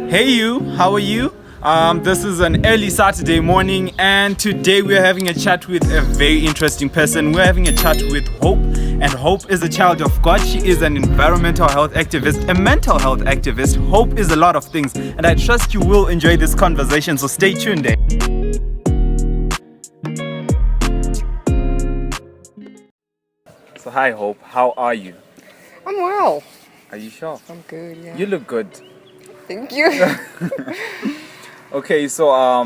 Hey you, how are you? This is an early Saturday morning, and today we're having a chat with a very interesting person. We're having a chat with Hope, and Hope is a child of God. She is an environmental health activist, a mental health activist. Hope is a lot of things, and I trust you will enjoy this conversation, so stay tuned. So hi Hope, how are you? I'm well. Are you sure? I'm good, yeah. You look good. Thank you. Okay, so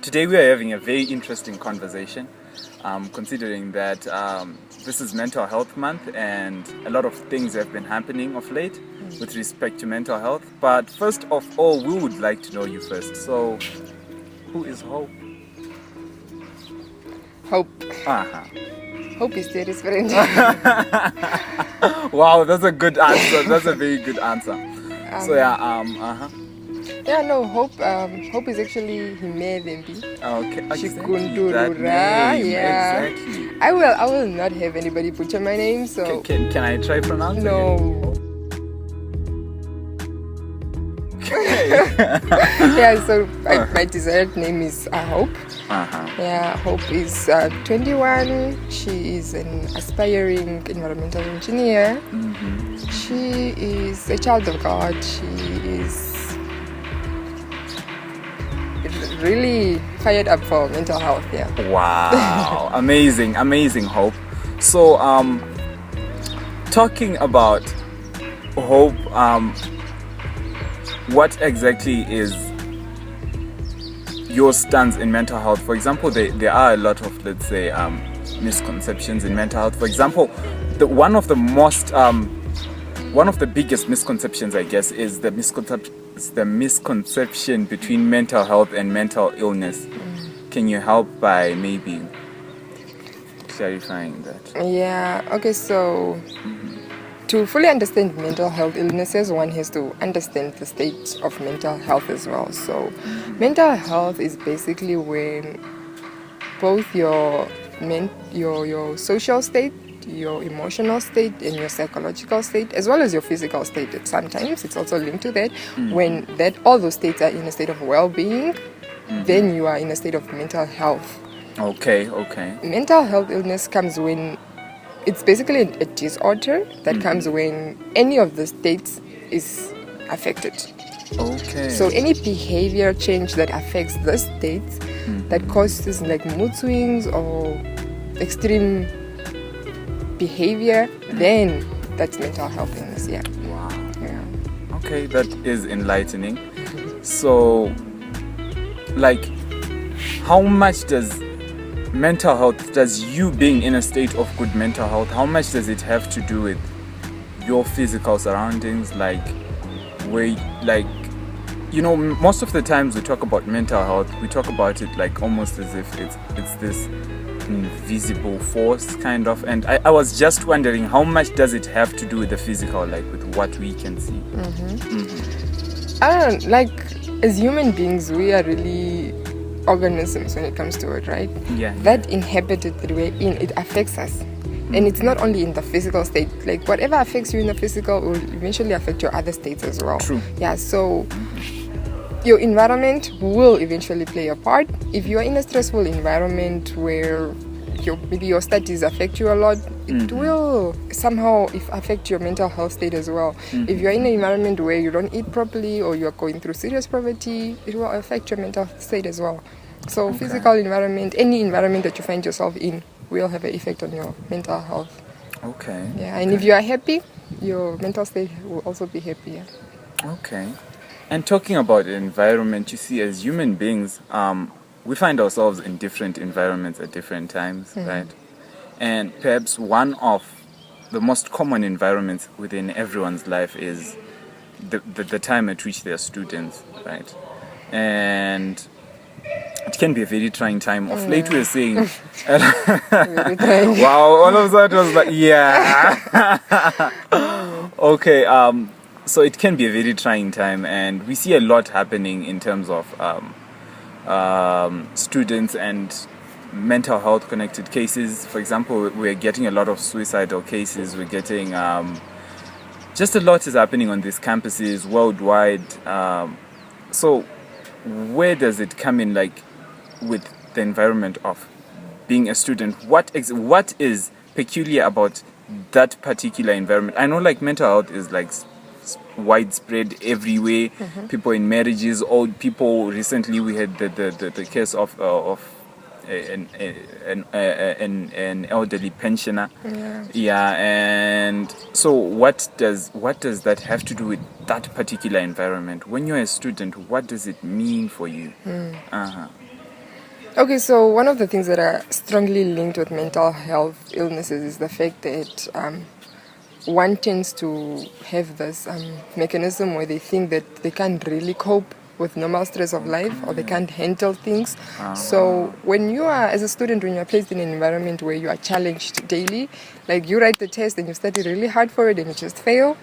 today we are having a very interesting conversation, considering that this is Mental Health Month and a lot of things have been happening of late with respect to mental health. But first of all, we would like to know you first. So, who is Hope? Hope. Uh-huh. Hope is there, is very Wow, that's a good answer. That's a very good answer. So yeah, Yeah, no, Hope. Hope is actually Himedembi. Okay. Tjikundurura. Yeah. Exactly. I will not have anybody butcher my name. So Can I try pronouncing it? no. Okay. Yeah. So my desired name is Hope. Uh-huh. Yeah, Hope is 21. She is an aspiring environmental engineer. Mm-hmm. She is a child of God. She is really fired up for mental health. Yeah. Wow. Amazing Hope. So talking about Hope, what exactly is your stance in mental health? For example, there are a lot of, let's say, misconceptions in mental health. For example, one of the biggest misconceptions, I guess, is the misconception between mental health and mental illness. Can you help by maybe clarifying that? Yeah. Okay. So. To fully understand mental health illnesses, one has to understand the state of mental health as well. So, mental health is basically when both your social state, your emotional state, and your psychological state, as well as your physical state. Sometimes it's also linked to that. When all those states are in a state of well-being, then you are in a state of mental health. Okay. Mental health illness comes when it's basically a disorder that comes when any of the states is affected. Okay. So any behavior change that affects the states that causes like mood swings or extreme behavior, then that's mental health illness. Yeah. Wow. Yeah. Okay, that is enlightening. So, like, how much does mental health, does you being in a state of good mental health, how much does it have to do with your physical surroundings? Like, most of the times we talk about mental health, we talk about it like almost as if it's this invisible force kind of, and I was just wondering, how much does it have to do with the physical, like with what we can see? I don't know, like, as human beings, we are really organisms when it comes to it, right? Yeah. That inhabited that we're in, it affects us. And it's not only in the physical state. Like, whatever affects you in the physical will eventually affect your other states as well. True. Yeah, so your environment will eventually play a part. If you are in a stressful environment where maybe your studies affect you a lot, it will somehow affect your mental health state as well. If you're in an environment where you don't eat properly or you're going through serious poverty, it will affect your mental state as well. So physical environment, any environment that you find yourself in will have an effect on your mental health. Okay. Yeah, and if you are happy, your mental state will also be happier. Okay. And talking about environment, you see, as human beings, we find ourselves in different environments at different times, right? And perhaps one of the most common environments within everyone's life is the time at which they're students, right? And it can be a very trying time. Of late we're saying, wow, all of that was like, yeah. Okay, so it can be a very trying time, and we see a lot happening in terms of students and mental health connected cases. For example, we're getting a lot of suicidal cases. We're getting just a lot is happening on these campuses worldwide. So where does it come in, like, with the environment of being a student? What is peculiar about that particular environment? I know, like, mental health is like widespread everywhere. People in marriages, old people. Recently, we had the case of an elderly pensioner. Yeah. And so what does that have to do with that particular environment? When you're a student, what does it mean for you? Okay, so one of the things that are strongly linked with mental health illnesses is the fact that one tends to have this mechanism where they think that they can't really cope with normal stress of life, or they can't handle things. So when you are, as a student, when you're placed in an environment where you are challenged daily, like you write the test and you study really hard for it and you just fail,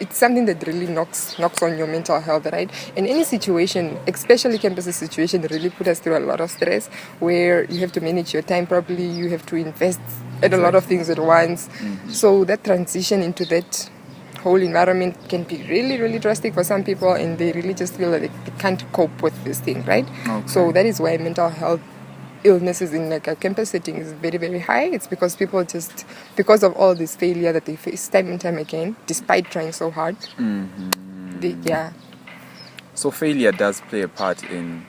it's something that really knocks on your mental health, right? In any situation, especially campus situation, really put us through a lot of stress, where you have to manage your time properly, you have to invest in a lot of things at once. So that transition into that whole environment can be really, really drastic for some people, and they really just feel that they can't cope with this thing, right? So that is why mental health illnesses in like a campus setting is very, very high. It's because people just, because of all this failure that they face time and time again, despite trying so hard. So failure does play a part in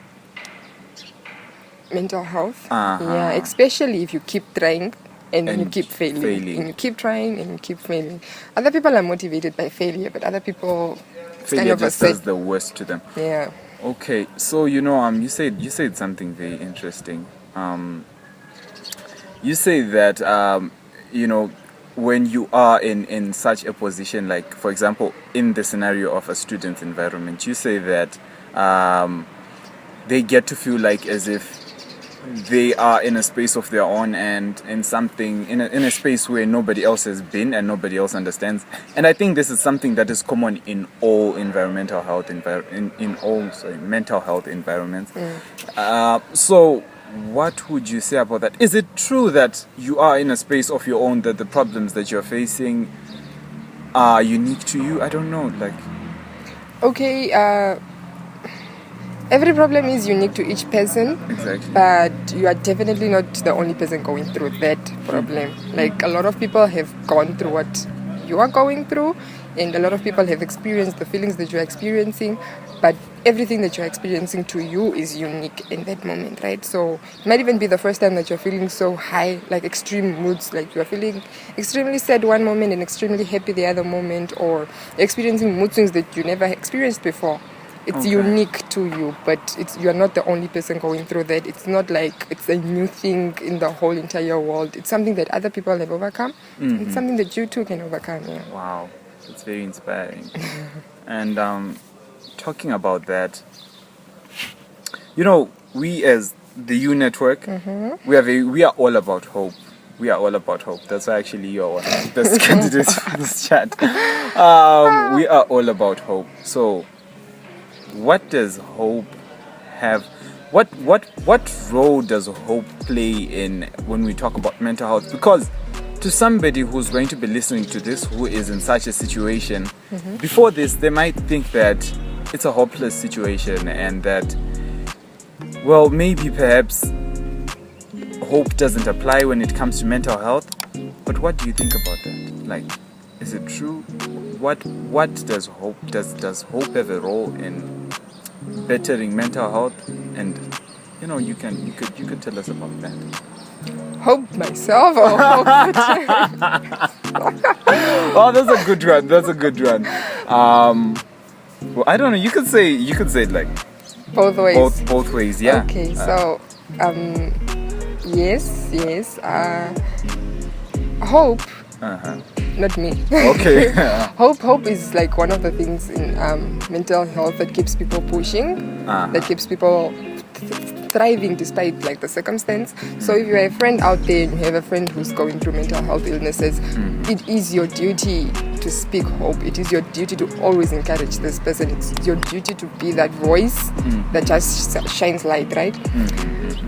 mental health. Yeah, especially if you keep trying and you keep failing. And you keep trying and you keep failing. Other people are motivated by failure, but other people failure just does the worst to them. Yeah. Okay, so you said something very interesting. You say that when you are in such a position, like, for example, in the scenario of a student's environment, you say that they get to feel like as if they are in a space of their own, and in a space where nobody else has been and nobody else understands. And I think this is something that is common in all mental health environments. So what would you say about that? Is it true that you are in a space of your own, that the problems that you're facing are unique to you? I don't know, like... Okay, every problem is unique to each person. Exactly. But you are definitely not the only person going through that problem. Like, a lot of people have gone through what you are going through, and a lot of people have experienced the feelings that you're experiencing, but everything that you're experiencing to you is unique in that moment, right? So it might even be the first time that you're feeling so high, like extreme moods, like you're feeling extremely sad one moment and extremely happy the other moment, or experiencing mood swings that you never experienced before. It's unique to you, but you're not the only person going through that. It's not like it's a new thing in the whole entire world. It's something that other people have overcome. It's something that you too can overcome. Yeah. Wow, it's very inspiring. And talking about that, we as the U Network, we are all about hope. We are all about hope. That's why actually you're one of the best candidates for this chat. We are all about hope. So what does hope have? What role does hope play in when we talk about mental health? Because to somebody who's going to be listening to this, who is in such a situation, before this, they might think that it's a hopeless situation, and that, well, maybe perhaps hope doesn't apply when it comes to mental health. But what do you think about that? Like, is it true? What does hope does hope have a role in bettering mental health? And you could tell us about that. Hope myself or hope Oh, that's a good one. Well, I don't know. You could say it like both ways. Both ways, yeah. Okay, so yes. Hope. Not me. Okay. Hope is like one of the things in mental health that keeps people pushing, that keeps people thriving despite like the circumstance. So if you're a friend out there and you have a friend who's going through mental health illnesses, it is your duty to speak hope. It is your duty to always encourage this person. It's your duty to be that voice that just shines light, right?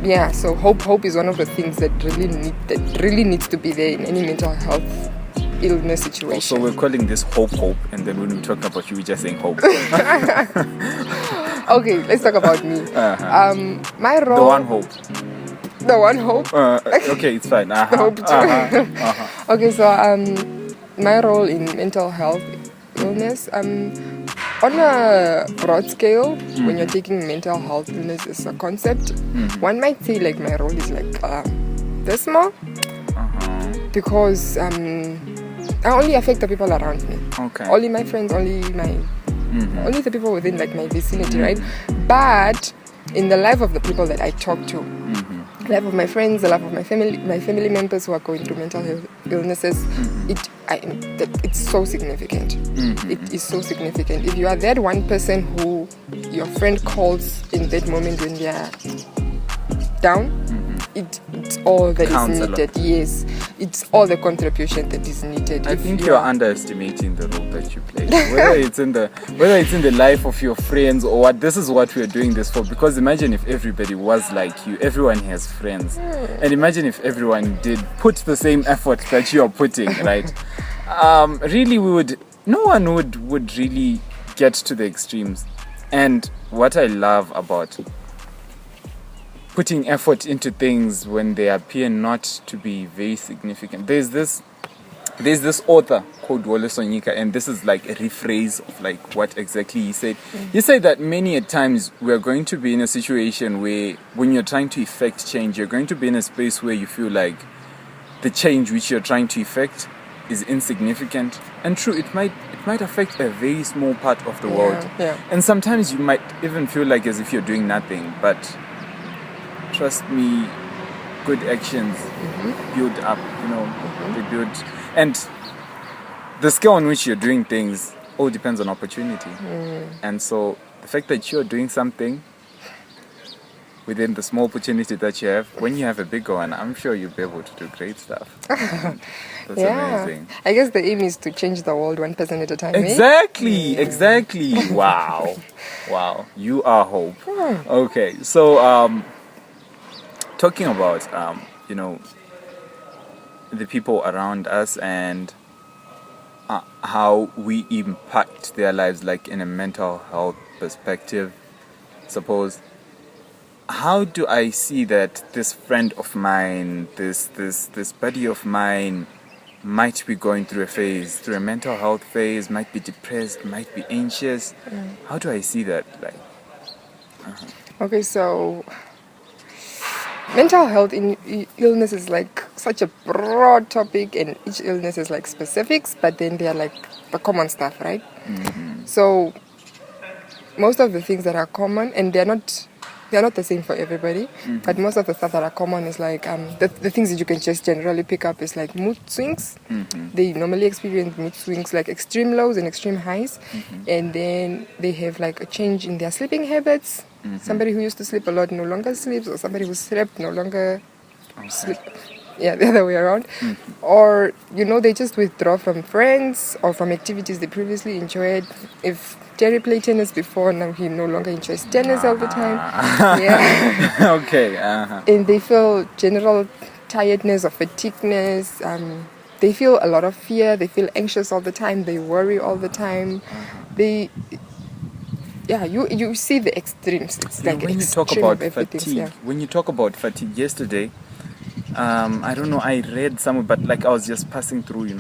Yeah, so hope is one of the things that really needs to be there in any mental health illness So situation. we're calling this hope, and then when we talk about you, we're just saying hope. Okay, let's talk about me. My role. The one hope. The one hope. Okay, it's fine. The hope too. Okay, so my role in mental health illness, on a broad scale, when you're taking mental health illness as a concept, one might say like my role is like this small, because I only affect the people around me. Okay. Only my friends, only the people within like my vicinity, right? But in the life of the people that I talk to, the life of my friends, the life of my family members who are going through mental health illnesses, it's so significant. It is so significant. If you are that one person who your friend calls in that moment when they are down, it's all that is needed. Yes, it's all the contribution that is needed. I think you're underestimating the role that you play. Whether it's in the life of your friends or what. This is what we are doing this for. Because imagine if everybody was like you. Everyone has friends, and imagine if everyone did put the same effort that you are putting. Right? Really, no one would really get to the extremes. And what I love about putting effort into things when they appear not to be very significant. There's this author called Wole Soyinka, and this is like a rephrase of like what exactly he said. He said that many a times we're going to be in a situation where when you're trying to effect change, you're going to be in a space where you feel like the change which you're trying to effect is insignificant. And true, it might affect a very small part of the world. Yeah. And sometimes you might even feel like as if you're doing nothing, but trust me, good actions build up, they build. And the scale on which you're doing things all depends on opportunity. And so the fact that you're doing something within the small opportunity that you have, when you have a bigger one, I'm sure you'll be able to do great stuff. That's amazing. I guess the aim is to change the world one person at a time. Exactly. Wow. You are hope. Okay, so talking about the people around us and how we impact their lives, like in a mental health perspective, suppose, how do I see that this friend of mine, this buddy of mine, might be going through a mental health phase, might be depressed, might be anxious? How do I see that? Okay, so mental health in illness is like such a broad topic, and each illness is like specifics, but then they are like the common stuff, right? So most of the things that are common, and they're not the same for everybody, but most of the stuff that are common is like the things that you can just generally pick up is like mood swings. They normally experience mood swings, like extreme lows and extreme highs, and then they have like a change in their sleeping habits. Somebody who used to sleep a lot no longer sleeps, or somebody who slept no longer sleep. Yeah, the other way around. Or they just withdraw from friends or from activities they previously enjoyed. If Terry played tennis before, now he no longer enjoys tennis all the time. Yeah. Okay. And they feel general tiredness or fatigueness. They feel a lot of fear. They feel anxious all the time. They worry all the time. You see the extremes. It's like when you talk about fatigue. When you talk about fatigue, yesterday, I don't know, I read somewhere, but like I was just passing through,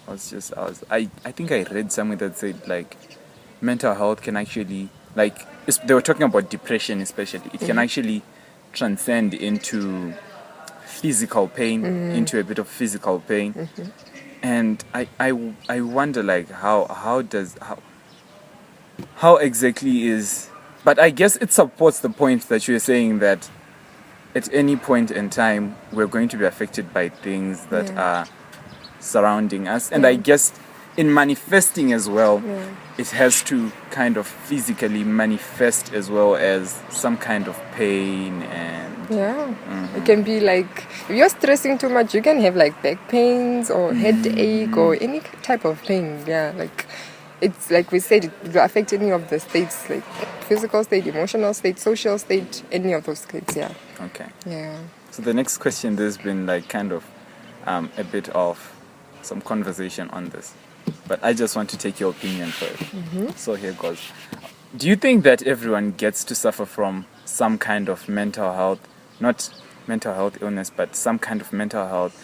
I think I read somewhere that said like mental health can actually, like, they were talking about depression especially, it can actually transcend into physical pain, into a bit of physical pain. And I wonder like how exactly is, but I guess it supports the point that you're saying that at any point in time we're going to be affected by things that are surrounding us, and I guess in manifesting as well, it has to kind of physically manifest as well as some kind of pain. And it can be like, if you're stressing too much, you can have like back pains or headache or any type of pain. Like it's like we said, it will affect any of the states, like physical state, emotional state, social state, any of those states. Okay. So the next question, there's been like kind of a bit of some conversation on this, but I just want to take your opinion first. So here goes. Do you think that everyone gets to suffer from some kind of mental health, not mental health illness, but some kind of mental health,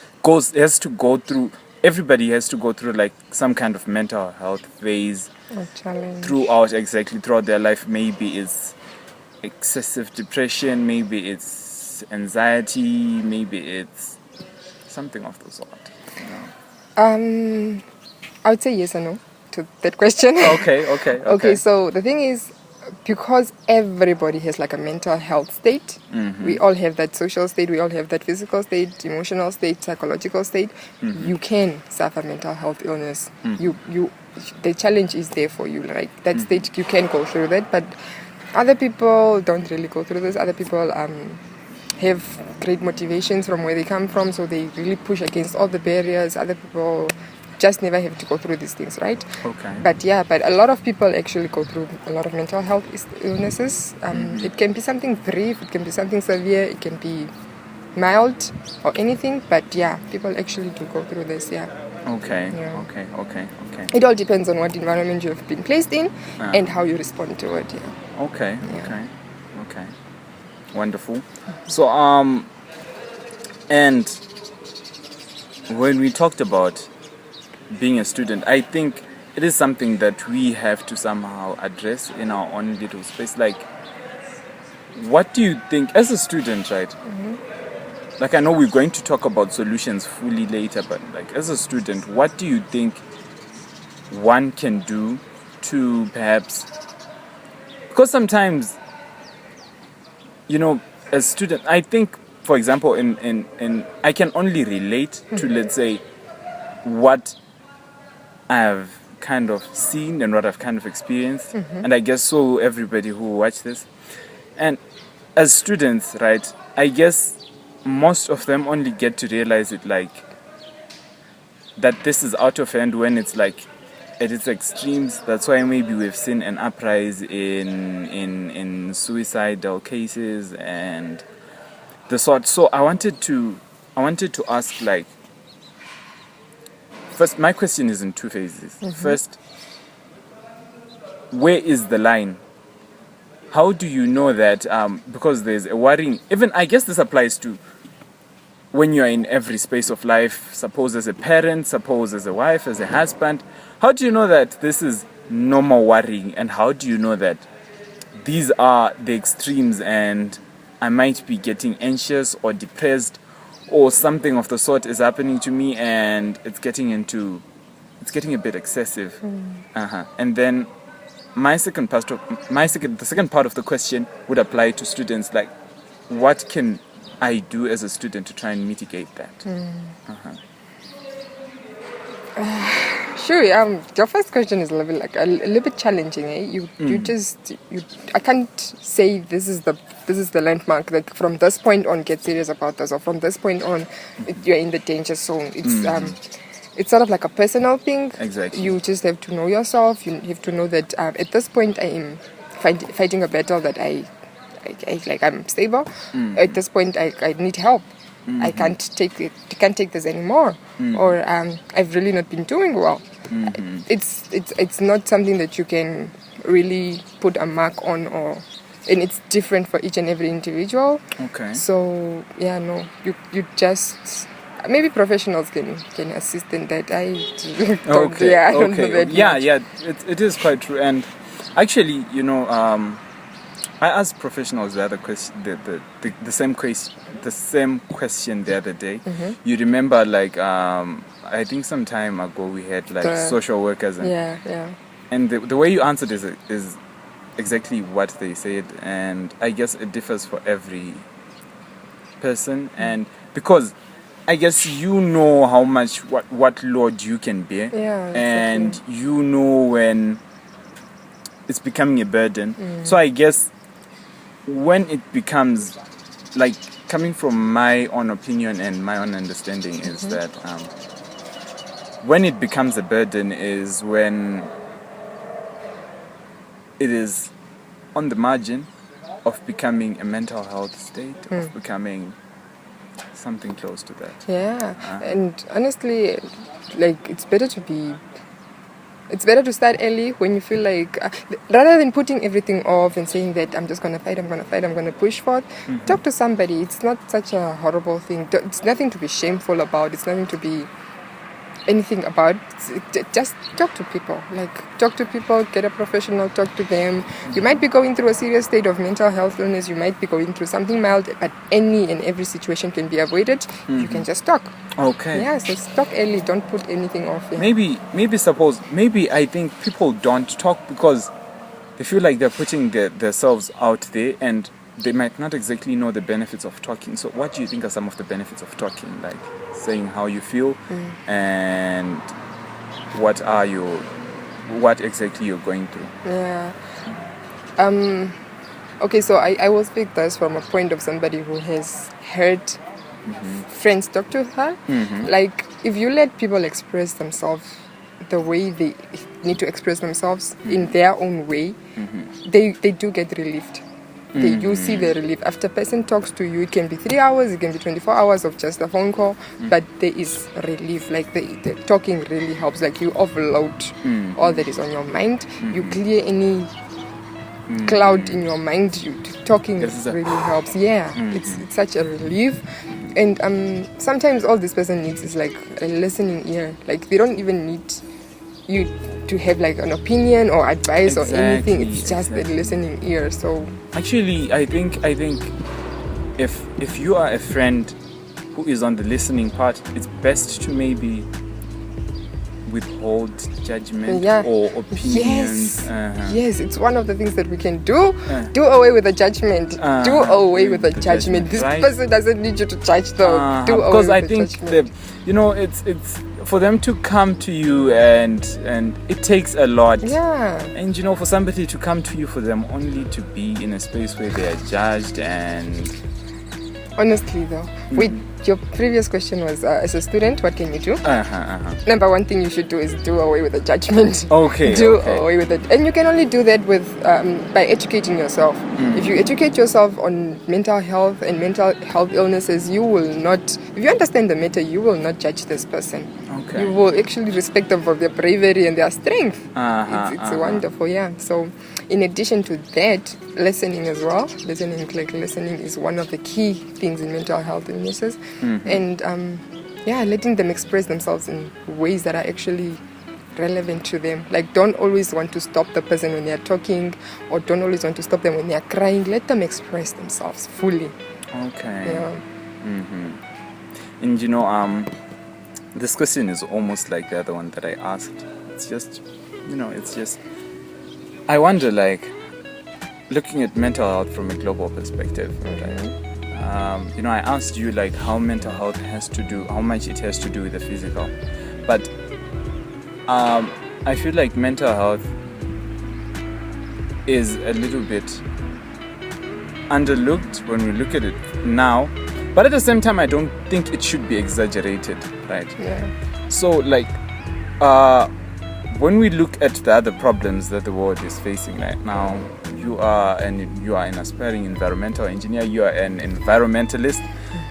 everybody has to go through like some kind of mental health phase challenge throughout their life? Maybe it's excessive depression, maybe it's anxiety, maybe it's something of the sort. I would say yes or no to that question. Okay. So the thing is, because everybody has like a mental health state, we all have that social state, we all have that physical state, emotional state, psychological state. You can suffer mental health illness. The challenge is there for you, like that stage. You can go through that, but other people don't really go through this. Other people have great motivations from where they come from, so they really push against all the barriers. Other people just never have to go through these things, right? Okay. But a lot of people actually go through a lot of mental health illnesses. It can be something brief, it can be something severe, it can be mild or anything, but people actually do go through this. Okay. It all depends on what environment you have been placed in and how you respond to it. Okay. Wonderful. So and when we talked about being a student, I think it is something that we have to somehow address in our own little space. Like, what do you think as a student, right? Like, I know we're going to talk about solutions fully later, but like as a student, what do you think one can do to perhaps, because sometimes, as student, I think, for example, in I can only relate to, let's say, what I've kind of seen and what I've kind of experienced, and I guess so everybody who watch this. And as students, right, I guess most of them only get to realize it like that this is out of hand when it's like at its extremes. That's why maybe we've seen an uprise in suicidal cases and the sort. So I wanted to ask, like, first, my question is in two phases. First, where is the line? How do you know that? Because there's a worrying, even I guess this applies to when you are in every space of life, suppose as a parent, suppose as a wife, as a husband. How do you know that this is normal worrying? And how do you know that these are the extremes and I might be getting anxious or depressed or something of the sort is happening to me and it's getting a bit excessive. And then the second part of the question would apply to students, like, what can I do as a student to try and mitigate that? Sure. Your first question is a little bit challenging. I can't say this is the landmark. Like, from this point on, get serious about this, or from this point on, you're in the danger zone. It's sort of like a personal thing. Exactly. You just have to know yourself. You have to know that at this point I am fighting a battle that I'm stable. At this point I need help. I can't take this anymore, or I've really not been doing well. It's not something that you can really put a mark on, and it's different for each and every individual. Okay. So you just, maybe professionals can assist in that. I don't know that. It is quite true. And actually, I asked professionals the other question, the same question the other day. You remember, like, I think some time ago we had like social workers, and the way you answered is exactly what they said, and I guess it differs for every person, and because I guess you know how much what load you can bear, and you know when it's becoming a burden. So I guess when it becomes, like, coming from my own opinion and my own understanding is that when it becomes a burden is when it is on the margin of becoming a mental health state, of becoming something close to that. Yeah, and honestly, like it's better to start early when you feel like, rather than putting everything off and saying that I'm just going to fight, I'm going to push forth. Talk to somebody. It's not such a horrible thing. It's nothing to be shameful about. It's nothing to be anything about. Just talk to people. Get a professional, talk to them. You might be going through a serious state of mental health illness. You might be going through something mild, but any and every situation can be avoided. You can just talk. Okay. Yeah, so talk early. Don't put anything off. Yeah. Maybe I think people don't talk because they feel like they're putting themselves out there, and they might not exactly know the benefits of talking. So what do you think are some of the benefits of talking? Like saying how you feel and what exactly you're going through. Yeah. Okay, so I will speak thus from a point of somebody who has heard friends talk to her. Like, if you let people express themselves the way they need to express themselves in their own way, they do get relieved. You see the relief. After a person talks to you, it can be 3 hours, it can be 24 hours of just a phone call, but there is relief. Like the talking really helps. Like you offload all that is on your mind. You clear any cloud in your mind. Talking really helps. Yeah, it's such a relief. And sometimes all this person needs is like a listening ear. Like they don't even need you to have like an opinion or advice or anything. It's just a listening ear. So actually, I think if you are a friend who is on the listening part, it's best to maybe withhold judgment or opinions. Yes, it's one of the things that we can do. Do away with the judgment. Do away with the judgment. This person doesn't need you to judge though. Do away because with I the think judgment. it's for them to come to you, and it takes a lot. Yeah. And for somebody to come to you, for them only to be in a space where they are judged. And honestly though, your previous question was, as a student, what can you do? Number one thing you should do is do away with the judgment. Okay. Do away with it. And you can only do that with by educating yourself. If you educate yourself on mental health and mental health illnesses, you will not, if you understand the matter, you will not judge this person. Okay. You will actually respect them for their bravery and their strength. It's wonderful, yeah. So in addition to that, listening as well. Listening is one of the key things in mental health illnesses. And letting them express themselves in ways that are actually relevant to them. Like, don't always want to stop the person when they're talking, or don't always want to stop them when they're crying. Let them express themselves fully. Okay. Yeah. And this question is almost like the other one that I asked. It's just I wonder, like, looking at mental health from a global perspective, right? I asked you like how mental health how much it has to do with the physical, but I feel like mental health is a little bit underlooked when we look at it now, but at the same time I don't think it should be exaggerated, right? Yeah. So like when we look at the other problems that the world is facing right now, you are an aspiring environmental engineer, you are an environmentalist,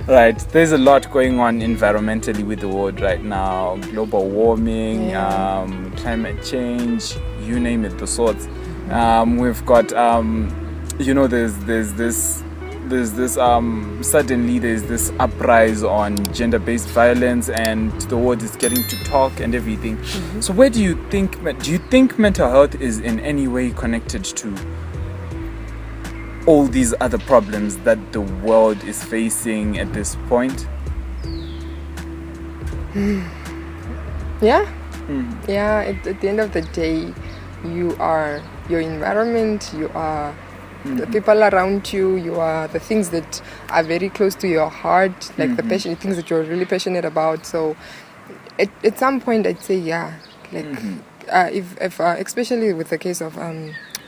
right? There's a lot going on environmentally with the world right now. Global warming, climate change, you name it, the sorts. We've got suddenly there's this uprise on gender-based violence, and the world is getting to talk and everything. So where do you think mental health is in any way connected to all these other problems that the world is facing at this point? Yeah. At the end of the day, you are your environment, you are the people around you, you are the things that are very close to your heart, like the things that you're really passionate about. So at some point I'd say if especially with the case of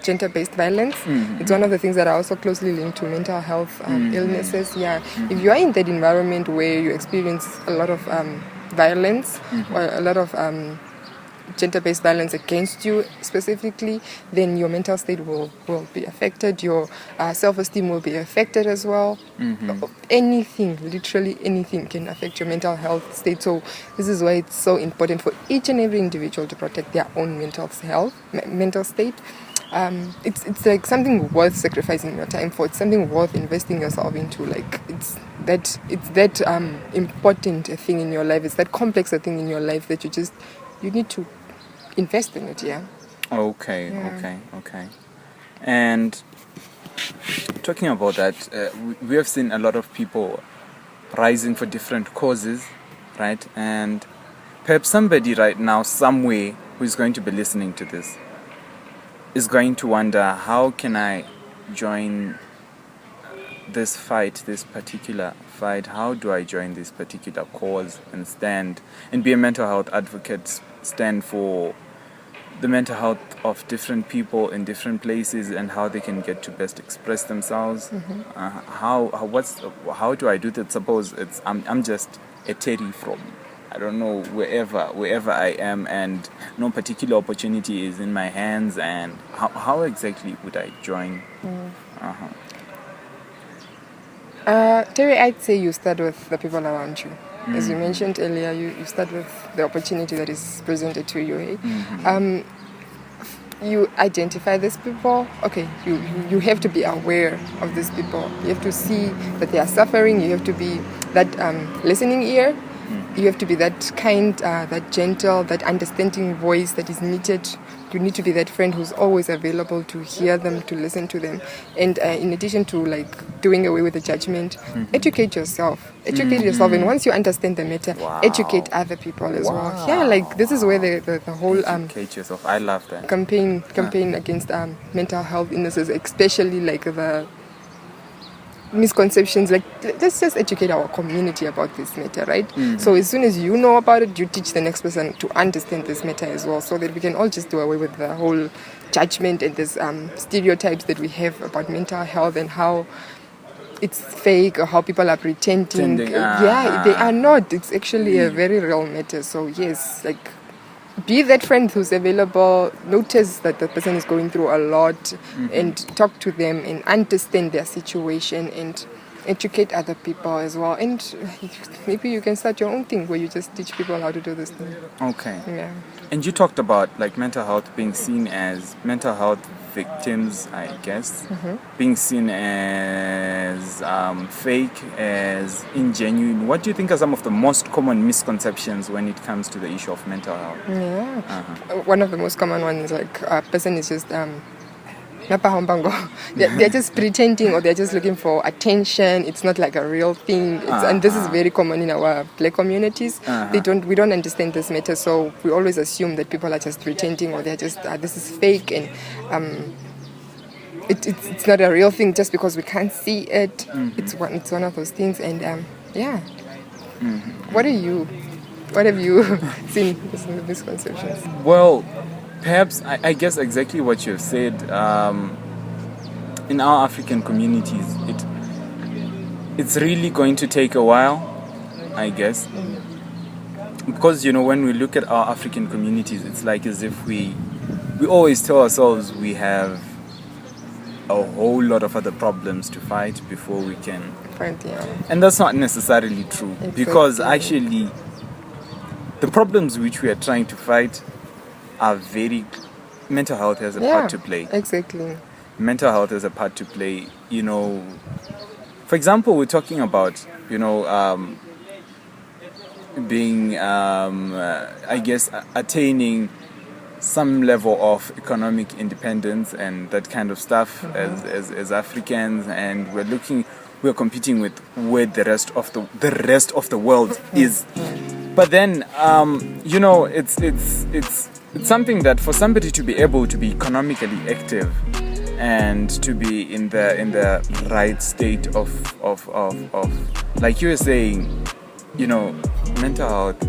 gender-based violence, it's one of the things that are also closely linked to mental health illnesses. If you are in that environment where you experience a lot of violence or a lot of gender-based violence against you specifically, then your mental state will be affected. Your self-esteem will be affected as well. Anything, literally anything, can affect your mental health state. So this is why it's so important for each and every individual to protect their own mental health, mental state. It's like something worth sacrificing your time for. It's something worth investing yourself into. Like it's that important a thing in your life. It's that complex a thing in your life that you need to invest in it. Yeah. Okay. And talking about that, we have seen a lot of people rising for different causes, right? And perhaps somebody right now, somewhere, who is going to be listening to this is going to wonder, how can I join this particular fight? How do I join this particular cause and stand and be a mental health advocate, stand for the mental health of different people in different places and how they can get to best express themselves? How do I do that? Suppose I'm just a Terry from, I don't know, wherever I am, and no particular opportunity is in my hands, and how exactly would I join? Terry, I'd say you start with the people around you. As you mentioned earlier, you start with the opportunity that is presented to you. Eh? You identify these people. Okay, you have to be aware of these people. You have to see that they are suffering. You have to be that listening ear. You have to be that kind, that gentle, that understanding voice that is needed. You need to be that friend who's always available to hear them, to listen to them. And in addition to like doing away with the judgment, educate yourself. And once you understand the matter, educate other people as well. Yeah, like this is where the whole educate yourself. I love that campaign against mental health illnesses, especially like the misconceptions, like let's just educate our community about this matter, right? So as soon as you know about it, you teach the next person to understand this matter as well, so that we can all just do away with the whole judgment and this stereotypes that we have about mental health and how it's fake or how people are pretending. Yeah, they are not. It's actually a very real matter. So yes, like be that friend who's available. Notice that the person is going through a lot and talk to them and understand their situation and educate other people as well. And maybe you can start your own thing where you just teach people how to do this thing. Okay. Yeah. And you talked about like mental health being seen as mental health victims, I guess, being seen as fake, as ingenuine. What do you think are some of the most common misconceptions when it comes to the issue of mental health? Yeah. One of the most common ones, like a person is just they're just pretending, or they're just looking for attention. It's not like a real thing. And this is very common in our black communities. We don't understand this matter, so we always assume that people are just pretending, or they're just this is fake, and it's not a real thing just because we can't see it. It's one of those things, and What have you seen as the misconceptions? Well, perhaps, I guess exactly what you've said. In our African communities, it's really going to take a while, I guess. Because, when we look at our African communities, it's like as if we always tell ourselves we have a whole lot of other problems to fight before we can. And that's not necessarily true. Exactly. Because actually, the problems which we are trying to fight are mental health has a part to play. Exactly. Mental health has a part to play. For example, we're talking about, being, I guess, attaining some level of economic independence and that kind of stuff as Africans, and we're competing with where the rest of the world is. But then, it's something that for somebody to be able to be economically active and to be in the right state of like you were saying, mental health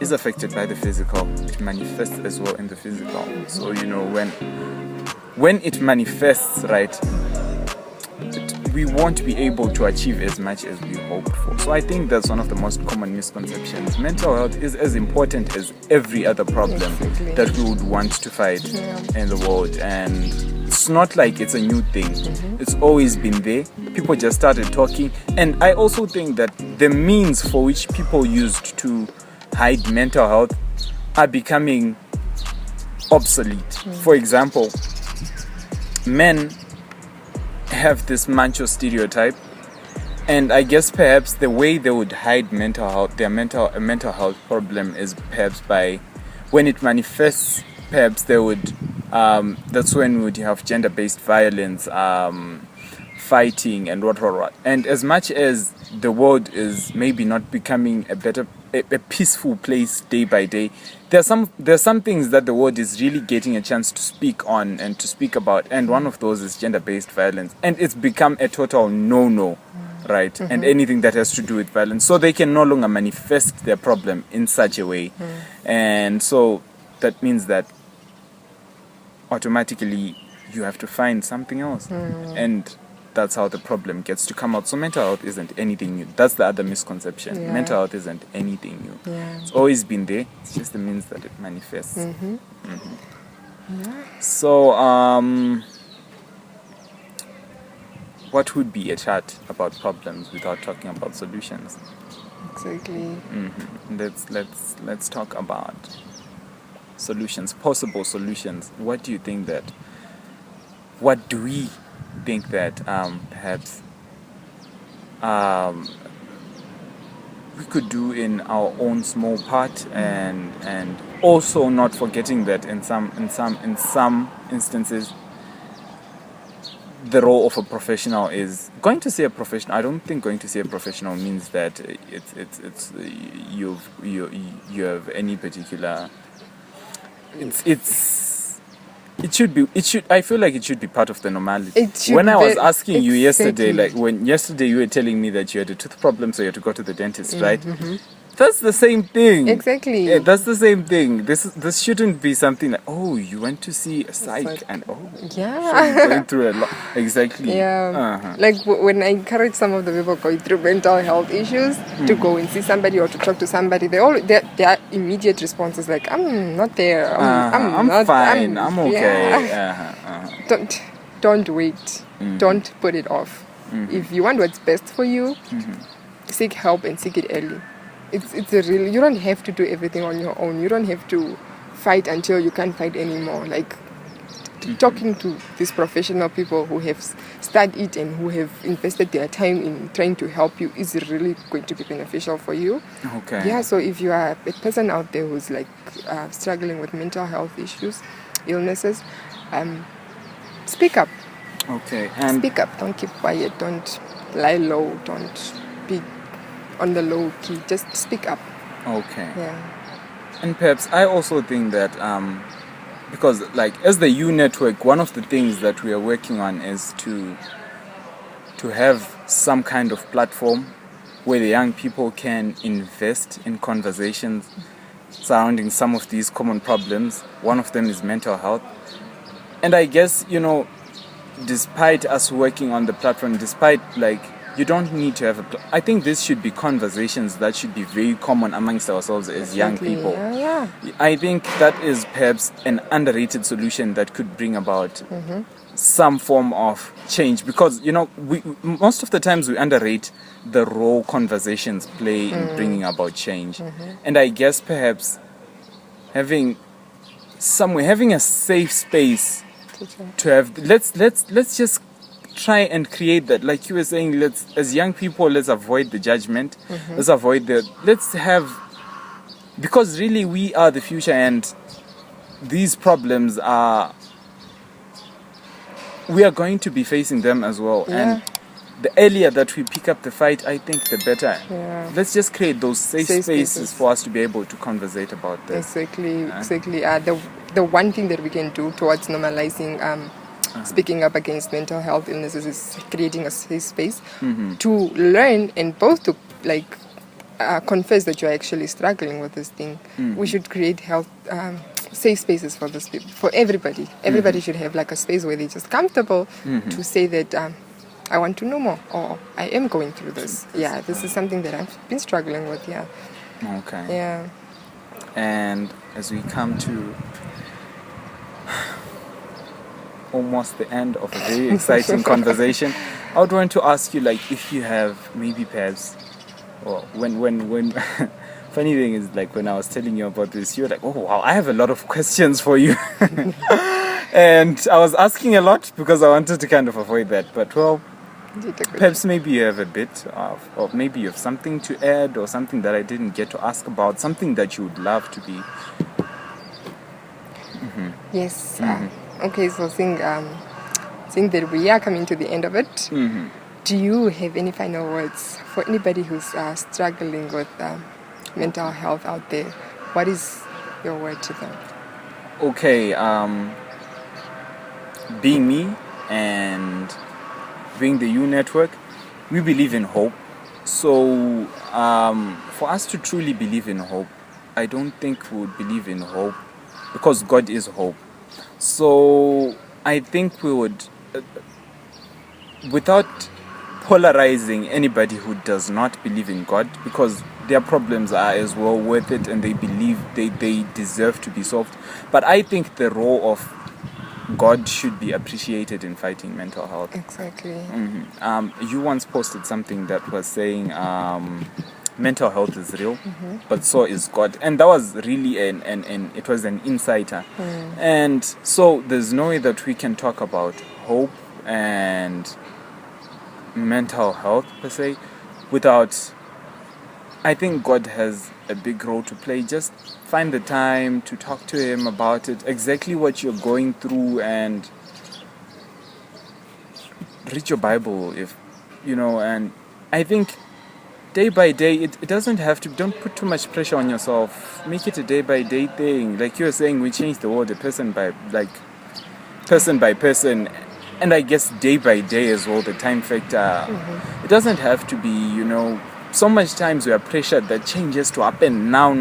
is affected by the physical. It manifests as well in the physical. So when it manifests, right, we won't be able to achieve as much as we hoped for. So I think that's one of the most common misconceptions. Mental health is as important as every other problem that we would want to fight in the world. And it's not like it's a new thing. It's always been there. People just started talking. And I also think that the means for which people used to hide mental health are becoming obsolete. For example, men have this macho stereotype, and I guess perhaps the way they would hide mental health, their mental health problem, is perhaps by when it manifests. Perhaps they would. That's when we would have gender-based violence, fighting, and what. And as much as the world is maybe not becoming a peaceful place day by day, there's some things that the world is really getting a chance to speak on and to speak about, and one of those is gender-based violence, and it's become a total no-no, right? And anything that has to do with violence, so they can no longer manifest their problem in such a way, and so that means that automatically you have to find something else, and that's how the problem gets to come out. So mental health isn't anything new. That's the other misconception. Yeah. Mental health isn't anything new. Yeah. It's always been there. It's just the means that it manifests. So, what would be a chat about problems without talking about solutions? Exactly. Let's talk about solutions, possible solutions. What do you think that? What do we think that perhaps we could do in our own small part, and also not forgetting that in some instances the role of a professional is going to say a professional. I don't think going to say a professional means that it's you have any particular. It should. I feel like it should be part of the normality. When I was asking you yesterday, like when yesterday you were telling me that you had a tooth problem, so you had to go to the dentist, right? That's the same thing. Exactly. Yeah, that's the same thing. This shouldn't be something like, oh, you went to see a psych, and yeah, going through a lot. Exactly. Yeah. Like when I encourage some of the people going through mental health issues to go and see somebody or to talk to somebody, their immediate response is like, I'm not there. I'm not, fine. I'm okay. Yeah. Don't wait. Don't put it off. If you want what's best for you, seek help and seek it early. It's a real. You don't have to do everything on your own. You don't have to fight until you can't fight anymore. Like talking to these professional people who have studied and who have invested their time in trying to help you is really going to be beneficial for you. Okay. Yeah. So if you are a person out there who's like struggling with mental health issues, illnesses, speak up. Okay. Speak up. Don't keep quiet. Don't lie low. Don't be on the low key. Just speak up. Okay. Yeah. And perhaps I also think that because like as the U Network, one of the things that we are working on is to have some kind of platform where the young people can invest in conversations surrounding some of these common problems. One of them is mental health. And I guess, despite us working on the platform, you don't need to have I think this should be conversations that should be very common amongst ourselves as young people. Yeah. I think that is perhaps an underrated solution that could bring about some form of change, because we most of the times we underrate the role conversations play in bringing about change. And I guess perhaps having a safe space to have, let's just try and create that, like you were saying, as young people, let's avoid the judgment, let's have, because really we are the future, and these problems we are going to be facing them as well. And the earlier that we pick up the fight, I think the better. Let's just create those safe spaces for us to be able to conversate about this. Exactly. The one thing that we can do towards normalizing speaking up against mental health illnesses is creating a safe space to learn and both to confess that you're actually struggling with this thing. We should create safe spaces for this people, for everybody. Everybody should have like a space where they're just comfortable to say that I want to know more, or I am going through this. Yeah, this is something that I've been struggling with. Yeah. Okay. Yeah. And as we come to almost the end of a very exciting conversation, I would want to ask you, like, if you have maybe perhaps, or when funny thing is, like, when I was telling you about this, you were like, oh wow, I have a lot of questions for you. And I was asking a lot because I wanted to kind of avoid that, but well, perhaps maybe you have a bit of, or maybe you have something to add, or something that I didn't get to ask about, something that you would love to be. Yes. Okay, so seeing that we are coming to the end of it, do you have any final words for anybody who's struggling with mental health out there? What is your word to them? Okay, being me and being the U Network, we believe in hope. So for us to truly believe in hope, I don't think we would believe in hope because God is hope. So I think we would, without polarizing anybody who does not believe in God, because their problems are as well worth it and they believe they deserve to be solved. But I think the role of God should be appreciated in fighting mental health. Exactly. You once posted something that was saying mental health is real, but so is God. And that was really it was an insider. And so there's no way that we can talk about hope and mental health per se without, I think God has a big role to play. Just find the time to talk to Him about it, exactly what you're going through, and read your Bible if, and I think day by day, it doesn't have to, don't put too much pressure on yourself. Make it a day by day thing. Like you were saying, we change the world person by person. And I guess day by day as well, the time factor. It doesn't have to be, so much times we are pressured that change has to happen now.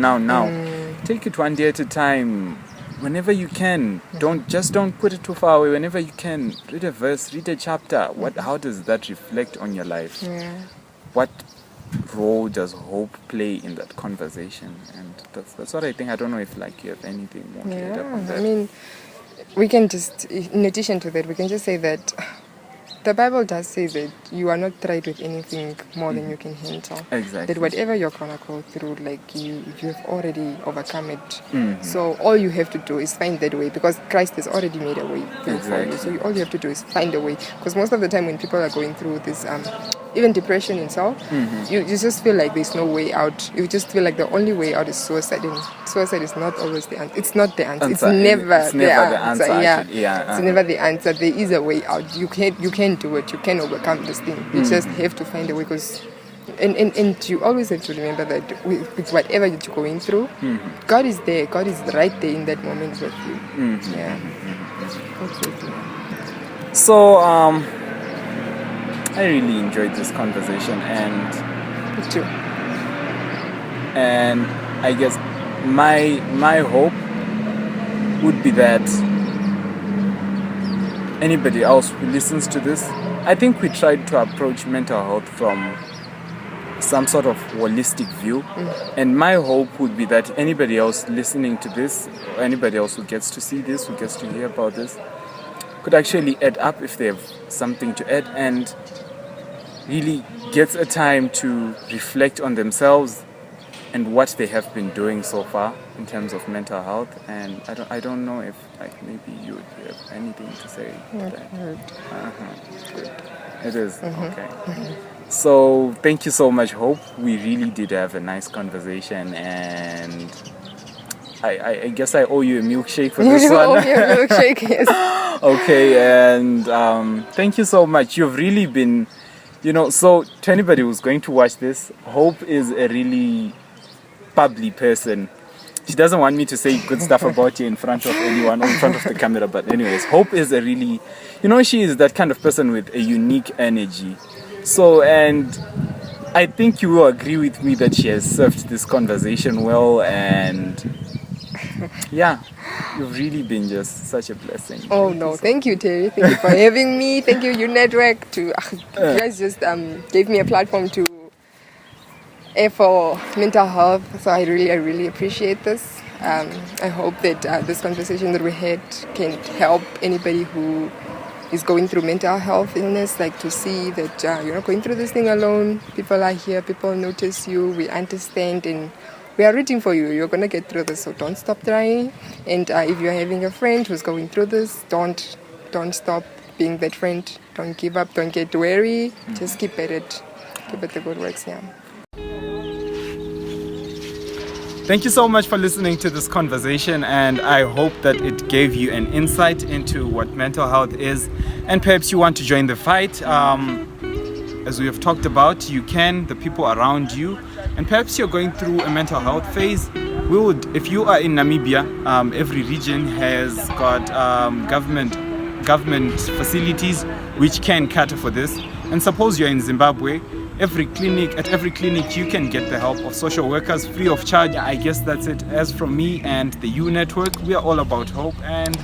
Take it one day at a time. Whenever you can, don't put it too far away. Whenever you can, read a verse, read a chapter. How does that reflect on your life? Yeah. What role does hope play in that conversation? And that's what I think. I don't know if you have anything more to add up on that. I mean, we can just, in addition to that, we can just say that the Bible does say that you are not tried with anything more than you can handle. Exactly. That whatever you're gonna go through, you have already overcome it. So all you have to do is find that way, because Christ has already made a way through for you. So all you have to do is find a way. Because most of the time when people are going through this, even depression itself, you just feel like there's no way out. You just feel like the only way out is suicide. And suicide is not always the answer. It's not the answer. It's never the answer. It's never the answer. There is a way out. You can do it. You can overcome this thing. You just have to find a way, because and you always have to remember that with whatever you're going through, God is there. God is right there in that moment with you. Absolutely. So I really enjoyed this conversation, and Me too. And I guess my hope would be that anybody else who listens to this, I think we tried to approach mental health from some sort of holistic view. And my hope would be that anybody else listening to this, or anybody else who gets to see this, who gets to hear about this, could actually add up if they have something to add, and really gets a time to reflect on themselves and what they have been doing so far in terms of mental health. And I don't know if maybe you would have anything to say to that. Good. It is okay. So thank you so much, Hope. We really did have a nice conversation, and I guess I owe you a milkshake for this one. You owe me a milkshake, yes. Okay, and thank you so much. You've really been, so to anybody who's going to watch this, Hope is a really bubbly person. She doesn't want me to say good stuff about you in front of anyone or in front of the camera, but anyways, Hope is a really, she is that kind of person with a unique energy. So, and I think you will agree with me that she has served this conversation well, and Yeah, you've really been just such a blessing. Oh no, thank you, Terry. Thank you for having me. Thank you, Network. You guys just gave me a platform to air for mental health. So I really appreciate this. I hope that this conversation that we had can help anybody who is going through mental health illness, like to see that you're not going through this thing alone. People are here, people notice you, we understand, and we are rooting for you. You're going to get through this, so don't stop trying. And if you're having a friend who's going through this, don't stop being that friend. Don't give up, don't get weary. Just keep at it. Keep at the good works, yeah. Thank you so much for listening to this conversation, and I hope that it gave you an insight into what mental health is, and perhaps you want to join the fight. As we have talked about, the people around you, and perhaps you're going through a mental health phase. If you are in Namibia, every region has got government facilities which can cater for this. And suppose you're in Zimbabwe, at every clinic you can get the help of social workers free of charge. I guess that's it. As from me and the U Network, we are all about hope, and